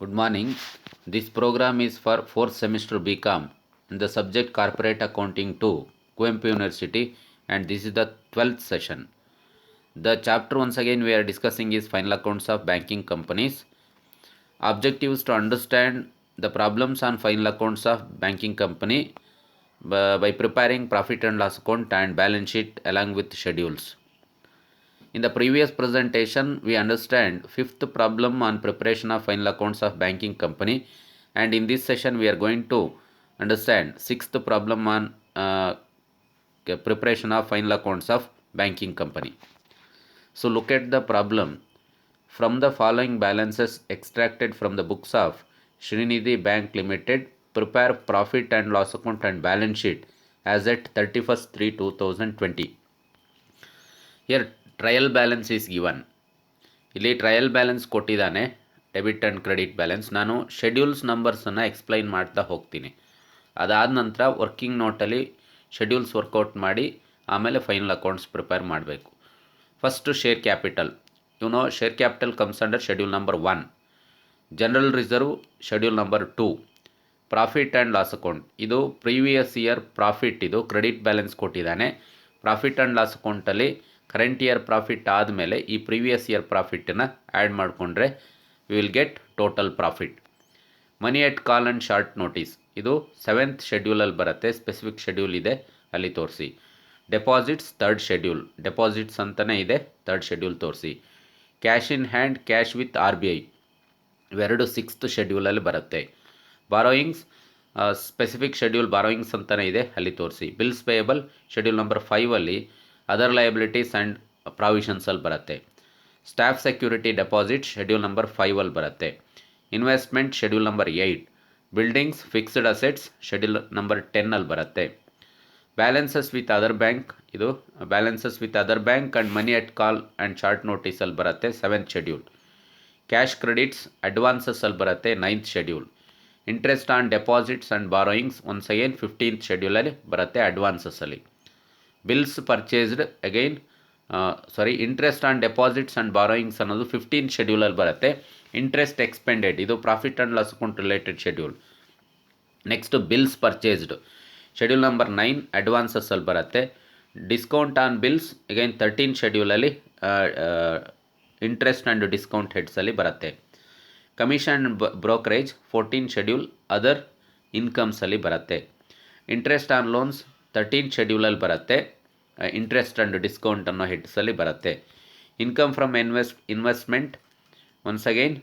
Good morning. This program is for 4th semester BCom in the subject Corporate Accounting 2, Kuempu University, and this is the 12th session. The chapter once again we are discussing is final accounts of banking companies. Objectives to understand the problems on final accounts of banking company by preparing profit and loss account and balance sheet along with schedules. In the previous presentation, we understand fifth problem on preparation of final accounts of banking company, and in this session we are going to understand sixth problem on preparation of final accounts of banking company. So look at the problem. From the following balances extracted from the books of Srinidhi Bank Limited, prepare profit and loss account and balance sheet as at 31st 3 2020. Here trial balance is given. ಇಲ್ಲಿ trial balance ಕೊಟ್ಟಿದ್ದಾನೆ, debit and credit balance. ನಾನು schedules ನಂಬರ್ಸನ್ನು explain ಮಾಡ್ತಾ ಹೋಗ್ತೀನಿ. ಅದಾದ ನಂತರ working ನೋಟಲ್ಲಿ schedules workout ಮಾಡಿ ಆಮೇಲೆ final accounts prepare ಮಾಡಬೇಕು. First share capital. Share capital comes under schedule number 1. General reserve schedule number 2. Profit and loss account ಇದು ಪ್ರೀವಿಯಸ್ ಇಯರ್ ಪ್ರಾಫಿಟ್, ಇದು ಕ್ರೆಡಿಟ್ ಬ್ಯಾಲೆನ್ಸ್ ಕೊಟ್ಟಿದ್ದಾನೆ. ಪ್ರಾಫಿಟ್ ಆ್ಯಂಡ್ ಲಾಸ್ ಅಕೌಂಟಲ್ಲಿ current year profit ಆದಮೇಲೆ ಈ previous year ಪ್ರಾಫಿಟನ್ನು add ಮಾಡಿಕೊಂಡ್ರೆ we will get total profit. Money at call and short notice ಇದು 7th ಶೆಡ್ಯೂಲಲ್ಲಿ ಬರುತ್ತೆ. Specific schedule ಇದೆ, ಅಲ್ಲಿ ತೋರಿಸಿ. ಡೆಪಾಸಿಟ್ಸ್ 3rd ಶೆಡ್ಯೂಲ್, ಡೆಪಾಸಿಟ್ಸ್ ಅಂತಲೇ ಇದೆ, 3rd ಶೆಡ್ಯೂಲ್ ತೋರಿಸಿ. Cash in hand, cash with RBI ಇವೆರಡು 6th ಶೆಡ್ಯೂಲಲ್ಲಿ ಬರುತ್ತೆ. ಬಾರೋಯಿಂಗ್ಸ್ ಸ್ಪೆಸಿಫಿಕ್ ಶೆಡ್ಯೂಲ್ ಬಾರೋಯಿಂಗ್ಸ್ ಅಂತಲೇ ಇದೆ, ಅಲ್ಲಿ ತೋರಿಸಿ. ಬಿಲ್ಸ್ ಪೇಯಬಲ್ ಶೆಡ್ಯೂಲ್ ನಂಬರ್ 5ಅಲ್ಲಿ ಅದರ್ ಲಯಬಿಲಿಟೀಸ್ ಆ್ಯಂಡ್ ಪ್ರಾವಿಷನ್ಸಲ್ಲಿ ಬರುತ್ತೆ. Staff security deposit schedule number 5ಅಲ್ಲಿ ಬರುತ್ತೆ. Investment schedule number 8. Buildings fixed assets schedule number 10ಅಲ್ಲಿ ಬರುತ್ತೆ. ಬ್ಯಾಲೆನ್ಸಸ್ ವಿತ್ ಅದರ್ ಬ್ಯಾಂಕ್ ಇದು balances with other bank and money at call and short ನೋಟಿಸಲ್ಲಿ ಬರುತ್ತೆ, 7th ಶೆಡ್ಯೂಲ್. ಕ್ಯಾಶ್ ಕ್ರೆಡಿಟ್ಸ್ ಅಡ್ವಾನ್ಸಸ್ಸಲ್ಲಿ ಬರುತ್ತೆ, 9th schedule. Interest on deposits and borrowings once again 15th ಶೆಡ್ಯೂಲಲ್ಲಿ ಬರುತ್ತೆ, ಅಡ್ವಾನ್ಸಸ್ಸಲ್ಲಿ. Bills purchased again interest on deposits and borrowings ಅನ್ನೋದು 15th ಶೆಡ್ಯೂಲಲ್ಲಿ ಬರುತ್ತೆ. ಇಂಟ್ರೆಸ್ಟ್ ಎಕ್ಸ್ಪೆಂಡೆಡ್ ಇದು profit and loss account related schedule. Next bills purchased schedule number 9 ಅಡ್ವಾನ್ಸಸ್ಸಲ್ಲಿ ಬರುತ್ತೆ. Discount on bills again 13th schedule interest and discount ಹೆಡ್ಸಲ್ಲಿ ಬರುತ್ತೆ. Commission brokerage 14th schedule other ಇನ್ಕಮ್ಸಲ್ಲಿ ಬರುತ್ತೆ. ಇಂಟ್ರೆಸ್ಟ್ ಆನ್ ಲೋನ್ಸ್ 13th ಶೆಡ್ಯೂಲಲ್ಲಿ ಬರುತ್ತೆ, interest and discount ಅನ್ನೋ ಹೆಡ್ಸಲ್ಲಿ ಬರುತ್ತೆ. Income from investment once again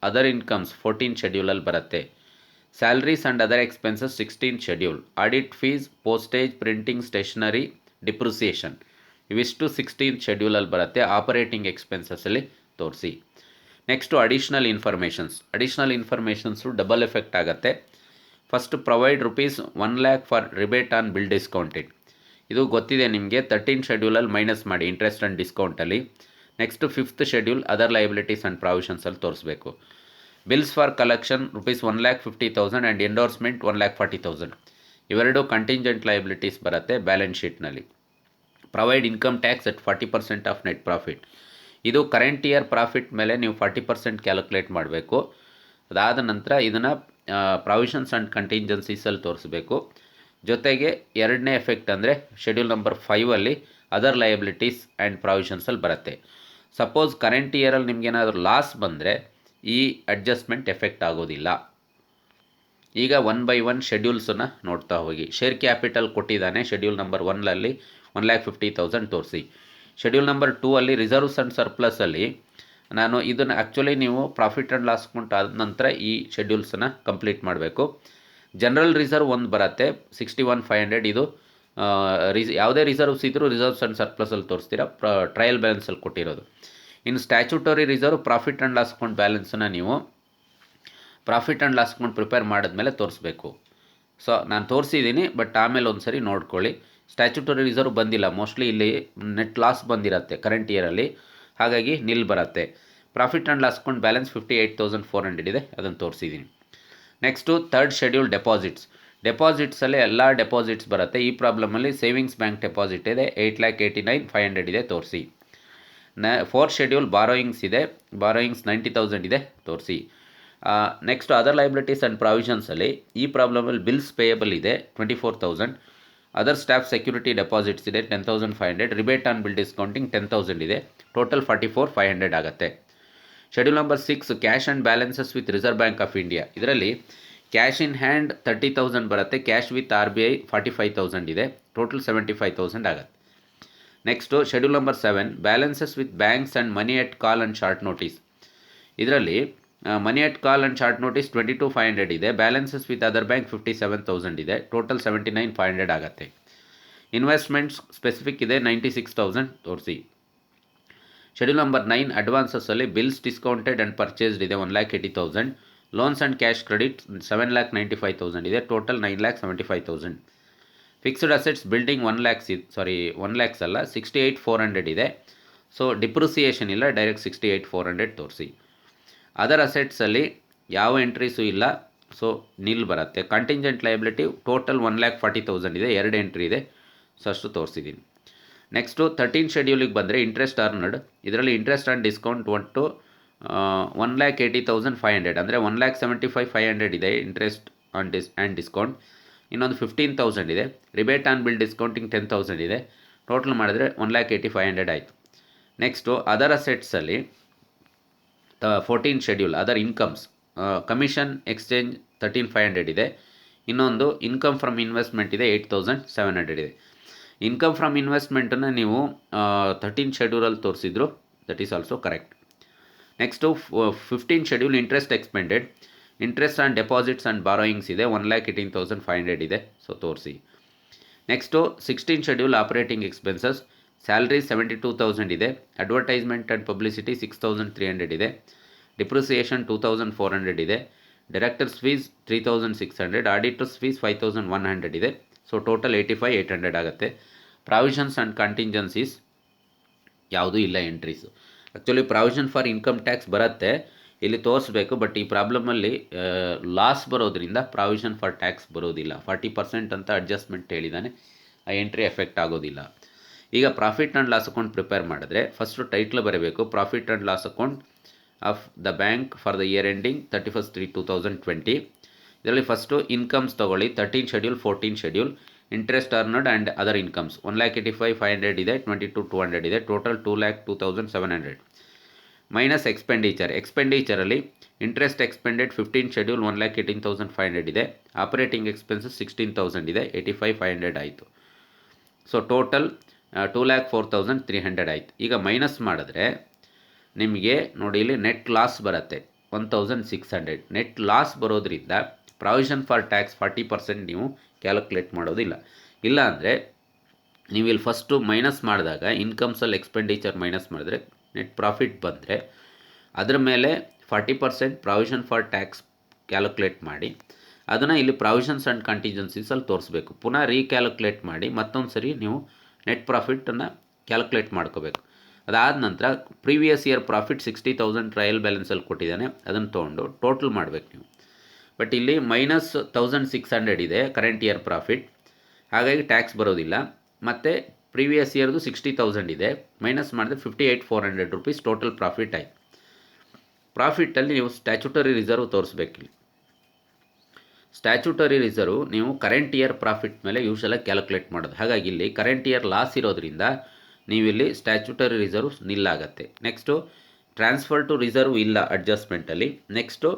other incomes 14th ಶೆಡ್ಯೂಲಲ್ಲಿ ಬರುತ್ತೆ. Salaries and other expenses 16th schedule. Audit fees, postage, printing, stationery, depreciation ಇವಿಷ್ಟು 16th ಶೆಡ್ಯೂಲಲ್ಲಿ ಬರುತ್ತೆ. ಆಪರೇಟಿಂಗ್ ಎಕ್ಸ್ಪೆನ್ಸಸ್ಸಲ್ಲಿ ತೋರಿಸಿ. Next additional informations double effect ಆಗುತ್ತೆ. First provide ₹1 lakh for rebate on bill discounted ಇದು ಗೊತ್ತಿದೆ ನಿಮಗೆ, 13th ಶೆಡ್ಯೂಲಲ್ಲಿ ಮೈನಸ್ ಮಾಡಿ ಇಂಟ್ರೆಸ್ಟ್ ಆ್ಯಂಡ್ ಡಿಸ್ಕೌಂಟಲ್ಲಿ. Next 5th schedule other liabilities and ಪ್ರಾವಿಷನ್ಸಲ್ಲಿ ತೋರಿಸ್ಬೇಕು. Bills for collection ₹1,50,000 and endorsement $1,40,000 ಇವೆರಡು ಕಂಟಿಂಜೆಂಟ್ ಲಯಬಿಲಿಟೀಸ್ ಬರುತ್ತೆ ಬ್ಯಾಲೆನ್ಸ್ ಶೀಟ್ನಲ್ಲಿ. Provide income tax at 40% of net profit ಇದು ಕರೆಂಟ್ ಇಯರ್ ಪ್ರಾಫಿಟ್ ಮೇಲೆ ನೀವು 40% ಕ್ಯಾಲ್ಕುಲೇಟ್ ಮಾಡಬೇಕು. ಅದಾದ ನಂತರ ಇದನ್ನು ಪ್ರಾವಿಷನ್ಸ್ ಆ್ಯಂಡ್ ಕಂಟಿಂಜೆನ್ಸೀಸಲ್ಲಿ ತೋರಿಸ್ಬೇಕು. ಜೊತೆಗೆ ಎರಡನೇ ಎಫೆಕ್ಟ್ ಅಂದರೆ ಶೆಡ್ಯೂಲ್ ನಂಬರ್ 5ಅಲ್ಲಿ ಅದರ್ ಲಯಬಿಲಿಟೀಸ್ ಆ್ಯಂಡ್ ಪ್ರಾವಿಷನ್ಸಲ್ಲಿ ಬರುತ್ತೆ. ಸಪೋಸ್ ಕರೆಂಟ್ ಇಯರಲ್ಲಿ ನಿಮಗೇನಾದರೂ ಲಾಸ್ ಬಂದರೆ ಈ ಅಡ್ಜಸ್ಟ್ಮೆಂಟ್ ಎಫೆಕ್ಟ್ ಆಗೋದಿಲ್ಲ. ಈಗ 1 by 1 ಶೆಡ್ಯೂಲ್ಸನ್ನು ನೋಡ್ತಾ ಹೋಗಿ. ಶೇರ್ ಕ್ಯಾಪಿಟಲ್ ಕೊಟ್ಟಿದ್ದಾನೆ ಶೆಡ್ಯೂಲ್ ನಂಬರ್ 1ಅಲ್ಲಿ 1,50,000 ತೋರಿಸಿ. ಶೆಡ್ಯೂಲ್ ನಂಬರ್ 2 ಅಲ್ಲಿ ರಿಸರ್ವ್ಸ್ ಆ್ಯಂಡ್ ಸರ್ಪ್ಲಸಲ್ಲಿ ನಾನು ಇದನ್ನು ಆ್ಯಕ್ಚುಲಿ ನೀವು ಪ್ರಾಫಿಟ್ ಆ್ಯಂಡ್ ಲಾಸ್ ಅಕೌಂಟ್ ಆದ ನಂತರ ಈ ಶೆಡ್ಯೂಲ್ಸನ್ನು ಕಂಪ್ಲೀಟ್ ಮಾಡಬೇಕು. ಜನರಲ್ ರಿಸರ್ವ್ ಒಂದು ಬರುತ್ತೆ 61,500 ಇದು ಯಾವುದೇ ರಿಸರ್ವ್ಸ್ ಇದ್ದರೂ ರಿಸರ್ವ್ಸ್ ಆ್ಯಂಡ್ ಸರ್ಪ್ಲಸಲ್ಲಿ ತೋರಿಸ್ತೀರಾ, ಟ್ರಯಲ್ ಬ್ಯಾಲೆನ್ಸಲ್ಲಿ ಕೊಟ್ಟಿರೋದು. ಇನ್ನು statutory reserve profit and loss account ಬ್ಯಾಲೆನ್ಸನ್ನು ನೀವು profit and loss account prepare ಮಾಡಿದ್ಮೇಲೆ ತೋರಿಸ್ಬೇಕು. ಸೊ ನಾನು ತೋರಿಸಿದ್ದೀನಿ, ಬಟ್ ಆಮೇಲೆ ಒಂದು ಸರಿ ನೋಡ್ಕೊಳ್ಳಿ. ಸ್ಟ್ಯಾಚ್ಯೂಟರಿ ರಿಸರ್ವ್ ಬಂದಿಲ್ಲ, ಮೋಸ್ಟ್ಲಿ ಇಲ್ಲಿ ನೆಟ್ ಲಾಸ್ ಬಂದಿರುತ್ತೆ ಕರೆಂಟ್ ಇಯರಲ್ಲಿ, ಹಾಗಾಗಿ ನಿಲ್ ಬರುತ್ತೆ. Profit and loss account balance 58,400 ಇದೆ, ಅದನ್ನು ತೋರಿಸಿದ್ದೀನಿ. ನೆಕ್ಸ್ಟು 3rd ಶೆಡ್ಯೂಲ್ ಡೆಪಾಸಿಟ್ಸಲ್ಲಿ ಎಲ್ಲ ಡೆಪಾಸಿಟ್ಸ್ ಬರುತ್ತೆ. ಈ ಪ್ರಾಬ್ಲಮಲ್ಲಿ ಸೇವಿಂಗ್ಸ್ ಬ್ಯಾಂಕ್ ಡೆಪಾಸಿಟ್ ಇದೆ 8,89,500 ಇದೆ, ತೋರಿಸಿ. 4th ಶೆಡ್ಯೂಲ್ ಬಾರೋಯಿಂಗ್ಸ್ ಇದೆ, ಬಾರೋಯಿಂಗ್ಸ್ 90,000 ಇದೆ, ತೋರಿಸಿ. ನೆಕ್ಸ್ಟ್ ಅದರ್ ಲೈಬಿಲಿಟೀಸ್ ಆ್ಯಂಡ್ ಪ್ರಾವಿಷನ್ಸಲ್ಲಿ ಈ ಪ್ರಾಬ್ಲಮಲ್ಲಿ ಬಿಲ್ಸ್ ಪೇಯಬಲ್ ಇದೆ 24,000, ಅದರ್ ಸ್ಟಾಫ್ ಸೆಕ್ಯೂರಿಟಿ ಡೆಪಾಸಿಟ್ಸ್ ಇದೆ 10,500, ರಿಬೇಟ್ ಆನ್ ಬಿಲ್ ಡಿಸ್ಕೌಂಟಿಂಗ್ 10,000 ಇದೆ, ಟೋಟಲ್ 44,500 ಆಗುತ್ತೆ. Schedule number 6 cash and balances with reserve bank of India. ಇದರಲ್ಲಿ ಕ್ಯಾಶ್ ಇನ್ ಹ್ಯಾಂಡ್ 30,000 ಬರುತ್ತೆ, ಕ್ಯಾಶ್ ವಿತ್ RBI 45,000 ಇದೆ, total 75,000 ಆಗುತ್ತೆ. Next schedule number 7 balances with banks and money at call and short notice. ಇದರಲ್ಲಿ ಮನಿ ಎಟ್ ಕಾಲ್ and short notice 22,500 ಇದೆ, balances with other bank 57,000 ಇದೆ, total 79,500 ಆಗುತ್ತೆ. Investments specific ಇದೆ 96,000 ತೋರಿಸಿ. ಶೆಡ್ಯೂಲ್ ನಂಬರ್ 9 ಅಡ್ವಾನ್ಸಸ್ಸಲ್ಲಿ ಬಿಲ್ಸ್ ಡಿಸ್ಕೌಂಟೆಡ್ ಆ್ಯಂಡ್ ಪರ್ಚೇಸ್ಡ್ ಇದೆ 1,80,000, ಲೋನ್ಸ್ ಆ್ಯಂಡ್ ಕ್ಯಾಶ್ ಕ್ರೆಡಿಟ್ 7,95,000 ಇದೆ, total 9,75,000. Fixed assets building 1 lakhs ಅಲ್ಲ 68,400 ಇದೆ. ಸೊ ಡಿಪ್ರಿಸಿಯೇಷನ್ ಇಲ್ಲ, ಡೈರೆಕ್ಟ್ 68,400 ತೋರಿಸಿ. ಅದರ್ ಅಸೆಟ್ಸಲ್ಲಿ ಯಾವ ಎಂಟ್ರೀಸು ಇಲ್ಲ, ಸೊ ನಿಲ್ ಬರುತ್ತೆ. ಕಂಟಿಂಜೆಂಟ್ ಲಯಬಿಲಿಟಿ ಟೋಟಲ್ 1,40,000 ಇದೆ, 2 ಎಂಟ್ರಿ ಇದೆ, ಸೊ ಅಷ್ಟು ತೋರಿಸಿದ್ದೀನಿ. ನೆಕ್ಸ್ಟು 13 ಶೆಡ್ಯೂಲಿಗೆ ಬಂದರೆ ಇಂಟ್ರೆಸ್ಟ್ ಅರ್ನ್ಡ್. ಇದರಲ್ಲಿ ಇಂಟ್ರೆಸ್ಟ್ ಆನ್ ಡಿಸ್ಕೌಂಟ್ ಒಟ್ಟು 1,80,500 ಅಂದರೆ 1,75,500 ಇದೆ ಇಂಟ್ರೆಸ್ಟ್ ಆನ್ ಡಿಸ್ಕೌಂಟ್. ಇನ್ನೊಂದು 15,000 ಇದೆ, ರಿಬೇಟ್ ಆನ್ ಬಿಲ್ ಡಿಸ್ಕೌಂಟಿಂಗ್ 10,000 ಇದೆ, ಟೋಟಲ್ ಮಾಡಿದ್ರೆ 1,80,500 ಆಯಿತು. ನೆಕ್ಸ್ಟು ಅದರ್ ಅಸೆಟ್ಸಲ್ಲಿ 14 schedule other incomes, commission exchange 13,500 ಇದೆ, ಇನ್ನೊಂದು ಇನ್ಕಮ್ ಫ್ರಮ್ ಇನ್ವೆಸ್ಟ್ಮೆಂಟ್ ಇದೆ 8,700 ಇದೆ. ಇನ್ಕಮ್ ಫ್ರಮ್ ಇನ್ವೆಸ್ಟ್ಮೆಂಟನ್ನು ನೀವು 13 ಶೆಡ್ಯೂಲಲ್ಲಿ ತೋರಿಸಿದ್ರು, that is also correct. Next 15 schedule interest expanded, interest on deposits and borrowings ಇದೆ 1,18,500 ಇದೆ, ಸೊ ತೋರಿಸಿ. Next 16 schedule operating expenses, salary 72,000 ಇದೆ, ಅಡ್ವರ್ಟೈಸ್ಮೆಂಟ್ ಆ್ಯಂಡ್ ಪಬ್ಲಿಸಿಟಿ 6,300 ಇದೆ, ಡಿಪ್ರಿಸಿಯೇಷನ್ 2,400 ಇದೆ, ಡೈರೆಕ್ಟರ್ಸ್ ಫೀಸ್ 3,600, ಆಡಿಟರ್ಸ್ ಫೀಸ್ 5,100 ಇದೆ, ಸೊ ಟೋಟಲ್ 85,800 ಆಗುತ್ತೆ. ಪ್ರಾವಿಷನ್ಸ್ ಆ್ಯಂಡ್ ಕಂಟಿಂಜೆನ್ಸೀಸ್ ಯಾವುದೂ ಇಲ್ಲ entries. Actually provision for income tax ಬರುತ್ತೆ, ಇಲ್ಲಿ ತೋರಿಸ್ಬೇಕು, ಬಟ್ ಈ ಪ್ರಾಬ್ಲಮಲ್ಲಿ ಲಾಸ್ ಬರೋದ್ರಿಂದ ಪ್ರಾವಿಷನ್ ಫಾರ್ ಟ್ಯಾಕ್ಸ್ ಬರೋದಿಲ್ಲ. 40% ಅಂತ ಅಡ್ಜಸ್ಟ್ಮೆಂಟ್ ಹೇಳಿದ್ದಾನೆ, ಆ ಎಂಟ್ರಿ ಎಫೆಕ್ಟ್ ಆಗೋದಿಲ್ಲ. ಈಗ profit and loss account prepare ಮಾಡಿದ್ರೆ ಫಸ್ಟು ಟೈಟ್ಲ್ ಬರಬೇಕು, profit and loss account of the bank for the year ending 31/3/2020. ಇದರಲ್ಲಿ ಫಸ್ಟು ಇನ್ಕಮ್ಸ್ ತೊಗೊಳ್ಳಿ. 13 schedule 14 schedule interest earned and other incomes 1,85,500 ಇದೆ, 22,200 ಇದೆ, ಟೋಟಲ್ 2,02,700. ಮೈನಸ್ ಎಕ್ಸ್ಪೆಂಡಿಚರಲ್ಲಿ interest expended 15 schedule 1,18,500 ಇದೆ, operating expenses 16,000 ಇದೆ, 85,500 ಆಯಿತು. ಸೊ ಟೋಟಲ್ 2,04,300 ಆಯಿತು. ಈಗ ಮೈನಸ್ ಮಾಡಿದ್ರೆ ನಿಮಗೆ ನೋಡಿ ಇಲ್ಲಿ ನೆಟ್ ಲಾಸ್ ಬರುತ್ತೆ 1,600. ನೆಟ್ ಲಾಸ್ ಬರೋದ್ರಿಂದ ಪ್ರಾವಿಷನ್ ಫಾರ್ ಟ್ಯಾಕ್ಸ್ 40% ನೀವು ಕ್ಯಾಲ್ಕುಲೇಟ್ ಮಾಡೋದಿಲ್ಲ. ಇಲ್ಲ ಅಂದರೆ ನೀವು ಇಲ್ಲಿ ಫಸ್ಟು ಮೈನಸ್ ಮಾಡಿದಾಗ ಇನ್ಕಮ್ಸಲ್ಲಿ ಎಕ್ಸ್ಪೆಂಡಿಚರ್ ಮೈನಸ್ ಮಾಡಿದ್ರೆ ನೆಟ್ ಪ್ರಾಫಿಟ್ ಬಂದರೆ ಅದರ ಮೇಲೆ 40% ಪ್ರಾವಿಷನ್ ಫಾರ್ ಟ್ಯಾಕ್ಸ್ ಕ್ಯಾಲ್ಕುಲೇಟ್ ಮಾಡಿ ಅದನ್ನು ಇಲ್ಲಿ ಪ್ರಾವಿಷನ್ಸ್ ಆ್ಯಂಡ್ ಕಂಟಿಂಜೆನ್ಸೀಸಲ್ಲಿ ತೋರಿಸ್ಬೇಕು. ಪುನಃ ರೀಕ್ಯಾಲ್ಕುಲೇಟ್ ಮಾಡಿ ಮತ್ತೊಂದು ಸರಿ ನೀವು ನೆಟ್ ಪ್ರಾಫಿಟನ್ನು ಕ್ಯಾಲ್ಕುಲೇಟ್ ಮಾಡ್ಕೋಬೇಕು. ಅದಾದ ನಂತರ ಪ್ರೀವಿಯಸ್ ಇಯರ್ ಪ್ರಾಫಿಟ್ 60,000 ಟ್ರಯಲ್ ಬ್ಯಾಲೆನ್ಸಲ್ಲಿ ಕೊಟ್ಟಿದ್ದಾನೆ, ಅದನ್ನು ತೊಗೊಂಡು ಟೋಟಲ್ ಮಾಡಬೇಕು ನೀವು. ಬಟ್ ಇಲ್ಲಿ ಮೈನಸ್ 1,600 ಇದೆ ಕರೆಂಟ್ ಇಯರ್ ಪ್ರಾಫಿಟ್, ಹಾಗಾಗಿ ಟ್ಯಾಕ್ಸ್ ಬರೋದಿಲ್ಲ. ಮತ್ತು ಪ್ರೀವಿಯಸ್ ಇಯರ್ದು 60,000 ಇದೆ, ಮೈನಸ್ ಮಾಡಿದ್ರೆ 58,400 ರೂಪೀಸ್ ಟೋಟಲ್ ಪ್ರಾಫಿಟ್ ಆಯಿತು. ಪ್ರಾಫಿಟ್ಟಲ್ಲಿ ನೀವು ಸ್ಟ್ಯಾಚ್ಯುಟರಿ ರಿಸರ್ವ್ ತೋರಿಸ್ಬೇಕಿಲ್ಲಿ. ಸ್ಟ್ಯಾಚ್ಯುಟರಿ ರಿಸರ್ವ್ ನೀವು ಕರೆಂಟ್ ಇಯರ್ ಪ್ರಾಫಿಟ್ ಮೇಲೆ ಯೂಶಲಾಗಿ ಕ್ಯಾಲ್ಕುಲೇಟ್ ಮಾಡೋದು, ಹಾಗಾಗಿ ಇಲ್ಲಿ ಕರೆಂಟ್ ಇಯರ್ ಲಾಸ್ ಇರೋದ್ರಿಂದ ನೀವಿಲ್ಲಿ ಸ್ಟ್ಯಾಚ್ಯುಟರಿ ರಿಸರ್ವ್ ನಿಲ್ಲಾಗತ್ತೆ. ನೆಕ್ಸ್ಟು ಟ್ರಾನ್ಸ್ಫರ್ ಟು ರಿಸರ್ವ್ ಇಲ್ಲ ಅಡ್ಜಸ್ಟ್ಮೆಂಟಲ್ಲಿ. ನೆಕ್ಸ್ಟು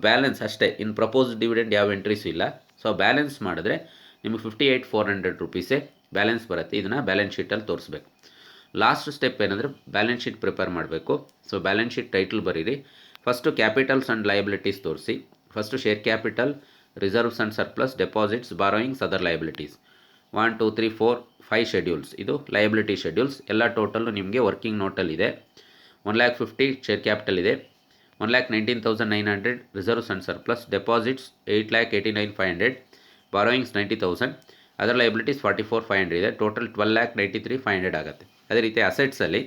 ಬ್ಯಾಲೆನ್ಸ್ ಅಷ್ಟೇ, ಇನ್ನು ಪ್ರಪೋಸ್ ಡಿವಿಡೆಂಡ್ ಯಾವ ಎಂಟ್ರೀಸು ಇಲ್ಲ. ಸೊ ಬ್ಯಾಲೆನ್ಸ್ ಮಾಡಿದ್ರೆ ನಿಮಗೆ 58,400 ರೂಪೀಸೇ ಬ್ಯಾಲೆನ್ಸ್ ಬರುತ್ತೆ. ಇದನ್ನು ಬ್ಯಾಲೆನ್ಸ್ ಶೀಟಲ್ಲಿ ತೋರಿಸ್ಬೇಕು. ಲಾಸ್ಟ್ ಸ್ಟೆಪ್ ಏನಂದರೆ ಬ್ಯಾಲೆನ್ಸ್ ಶೀಟ್ ಪ್ರಿಪೇರ್ ಮಾಡಬೇಕು. ಸೊ ಬ್ಯಾಲೆನ್ಸ್ ಶೀಟ್ ಟೈಟಲ್ ಬರೀರಿ. ಫಸ್ಟು ಕ್ಯಾಪಿಟಲ್ಸ್ ಆ್ಯಂಡ್ ಲಯಬಿಲಿಟೀಸ್ ತೋರಿಸಿ. First share capital, reserves and surplus, deposits, borrowings, other liabilities 1 2 3 4 5 schedules. ಇದು ಲಯಬಿಲಿಟಿ ಶೆಡ್ಯೂಲ್ಸ್. ಎಲ್ಲ ಟೋಟಲ್ಲು ನಿಮಗೆ ವರ್ಕಿಂಗ್ ನೋಟಲ್ಲಿದೆ. 1,50,000 ಶೇರ್ ಕ್ಯಾಪಿಟಲ್ ಇದೆ, 1,19,900 reserves and surplus, deposits 8,89,500, borrowings 90,000, other liabilities 44,500 ಇದೆ, total 12,93,500 ಆಗುತ್ತೆ. ಅದೇ ರೀತಿ ಅಸೆಟ್ಸಲ್ಲಿ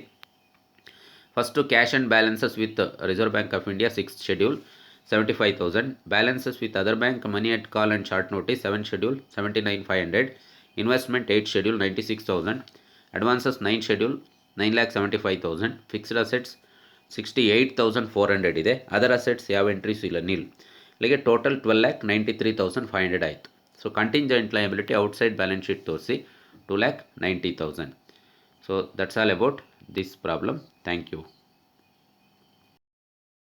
first cash and balances with reserve bank of India 6th schedule 75,000, balances with other bank money at call and short notice 7 schedule 79,500, investment 8 schedule 96,000, advances 9 schedule 9,75,000, fixed assets 68,400 ಇದೆ. Other assets ಯಾವ entries ಇಲ್ಲ, ನಿಲ್. ಇಲ್ಲಿಗೆ total 12,93,500 ಆಯಿತು. So contingent liability outside balance sheet ತೋರಿಸಿ 2,90,000. So that's all about this problem. Thank you.